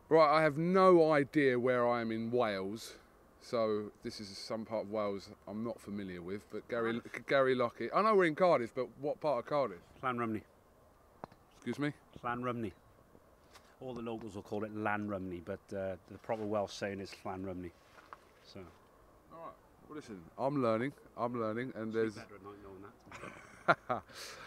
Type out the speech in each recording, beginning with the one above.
Right, I have no idea where I am in Wales, so this is some part of Wales I'm not familiar with. But Gary Lockett, I know we're in Cardiff, but what part of Cardiff? Llanrumney. Excuse me? Llanrumney. All the locals will call it Llanrumney, but the proper Welsh saying is Llanrumney. So. All right. Well, listen, I'm learning, and there's better at not knowing that.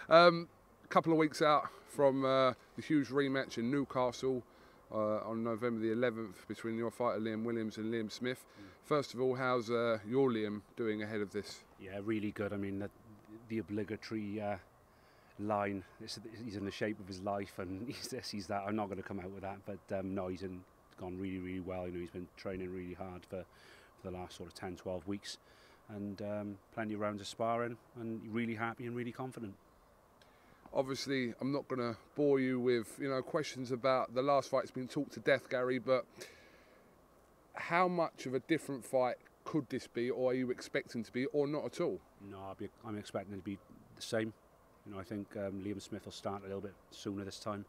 a couple of weeks out from the huge rematch in Newcastle. On November the 11th between your fighter Liam Williams and Liam Smith. First of all, how's your Liam doing ahead of this? Yeah, really good. I mean, the obligatory line, he's in the shape of his life, and he's this, he's that. I'm not going to come out with that, but no, gone really, really well. You know, he's been training really hard for the last sort of 10, 12 weeks, and plenty of rounds of sparring, and really happy and really confident. Obviously, I'm not going to bore you with questions about the last fight. It's been talked to death, Gary, but how much of a different fight could this be, or are you expecting to be, or not at all? No, I'm expecting it to be the same. You know, I think Liam Smith will start a little bit sooner this time,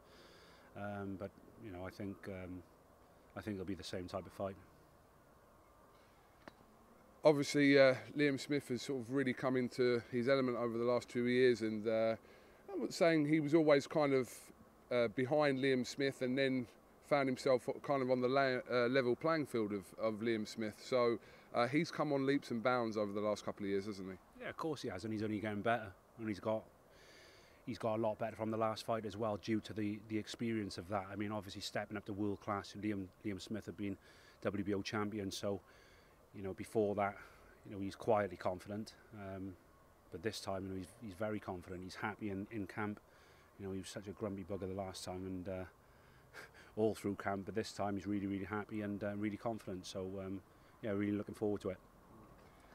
but you know, I think it'll be the same type of fight. Obviously, Liam Smith has sort of really come into his element over the last 2 years, and I'm not saying he was always kind of behind Liam Smith and then found himself kind of on the level playing field of Liam Smith. So he's come on leaps and bounds over the last couple of years, hasn't he? Yeah, of course he has, and he's only getting better. And he's got a lot better from the last fight as well, due to the experience of that. I mean, obviously stepping up to world class. Liam Smith had been WBO champion, so you know, before that, you know, he's quietly confident. But this time, you know, he's very confident. He's happy in camp. You know, he was such a grumpy bugger the last time, and all through camp. But this time, he's really, really happy and really confident. So, yeah, really looking forward to it.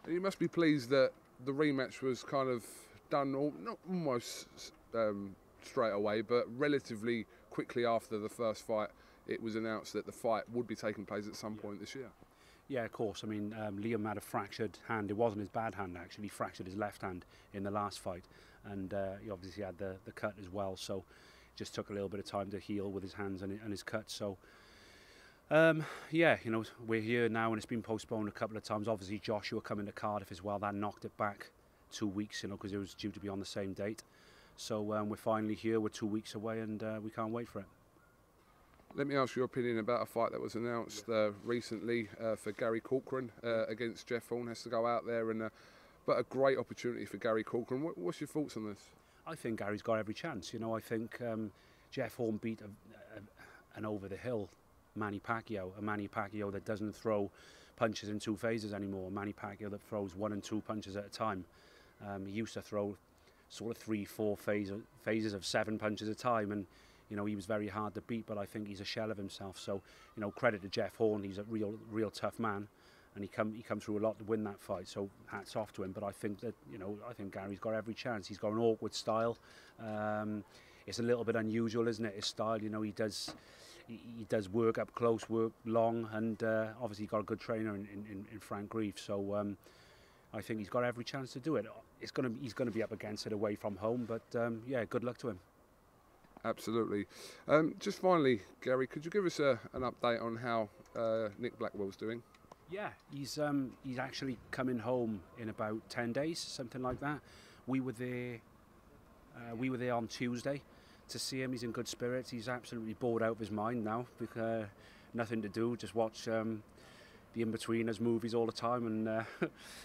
And you must be pleased that the rematch was kind of done, not almost straight away, but relatively quickly after the first fight. It was announced that the fight would be taking place at some point this year. Yeah, of course. I mean, Liam had a fractured hand. It wasn't his bad hand, actually. He fractured his left hand in the last fight. And he obviously had the cut as well. So it just took a little bit of time to heal with his hands and his cut. So, yeah, you know, we're here now, and it's been postponed a couple of times. Obviously, Joshua coming to Cardiff as well. That knocked it back 2 weeks, you know, because it was due to be on the same date. So we're finally here. We're 2 weeks away, and we can't wait for it. Let me ask your opinion about a fight that was announced recently for Gary Corcoran against Jeff Horn. Has to go out there, and but a great opportunity for Gary Corcoran. What's your thoughts on this? I think Gary's got every chance. You know, I think Jeff Horn beat an over-the-hill Manny Pacquiao, a Manny Pacquiao that doesn't throw punches in 2 phases anymore, a Manny Pacquiao that throws 1 and 2 punches at a time. He used to throw sort of 3, 4 phases of 7 punches at a time, and you know, he was very hard to beat, but I think he's a shell of himself. So, you know, credit to Jeff Horn. He's a real tough man, and he come through a lot to win that fight. So hats off to him. But I think that, you know, I think Gary's got every chance. He's got an awkward style. It's a little bit unusual, isn't it? His style. You know, he does work up close, work long, and obviously he's got a good trainer in Frank Grieve. So I think he's got every chance to do it. He's gonna be up against it away from home. But yeah, good luck to him. Absolutely. Just finally, Gary, could you give us an update on how Nick Blackwell's doing? Yeah, he's actually coming home in about 10 days, something like that. We were there on Tuesday to see him. He's in good spirits. He's absolutely bored out of his mind now, because nothing to do, just watch the In-Betweeners movies all the time, and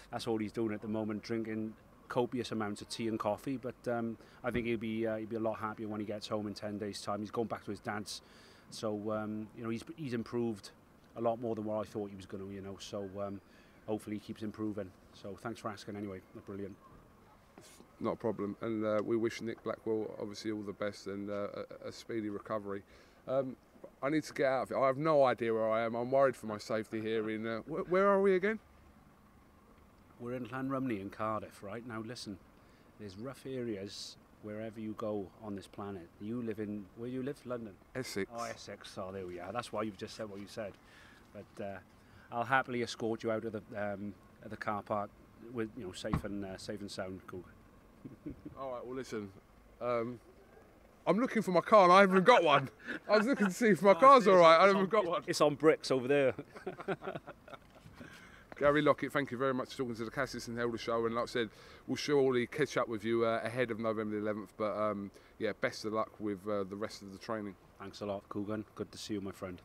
that's all he's doing at the moment, drinking copious amounts of tea and coffee. But I think he'll be a lot happier when he gets home in 10 days' time. He's going back to his dad's, so you know, he's improved a lot more than what I thought he was going to. You know, so hopefully he keeps improving. So thanks for asking anyway. Brilliant. Not a problem, and we wish Nick Blackwell obviously all the best and a speedy recovery. I need to get out of it. I have no idea where I am. I'm worried for my safety here. In where are we again? We're in Llanrumney in Cardiff, right? Now listen, there's rough areas wherever you go on this planet. You live in, where do you live? London? Essex. Oh, Essex. Oh, there we are. That's why you've just said what you said. But I'll happily escort you out of the car park with, you know, safe and sound, KUGAN. All right. Well, listen. I'm looking for my car and I haven't got one. I was looking to see if my car's all right. I haven't got one. It's on bricks over there. Gary Lockett, thank you very much for talking to the Cassius and Helder show. And like I said, we'll surely catch up with you ahead of November the 11th. But yeah, best of luck with the rest of the training. Thanks a lot, KUGAN. Good to see you, my friend.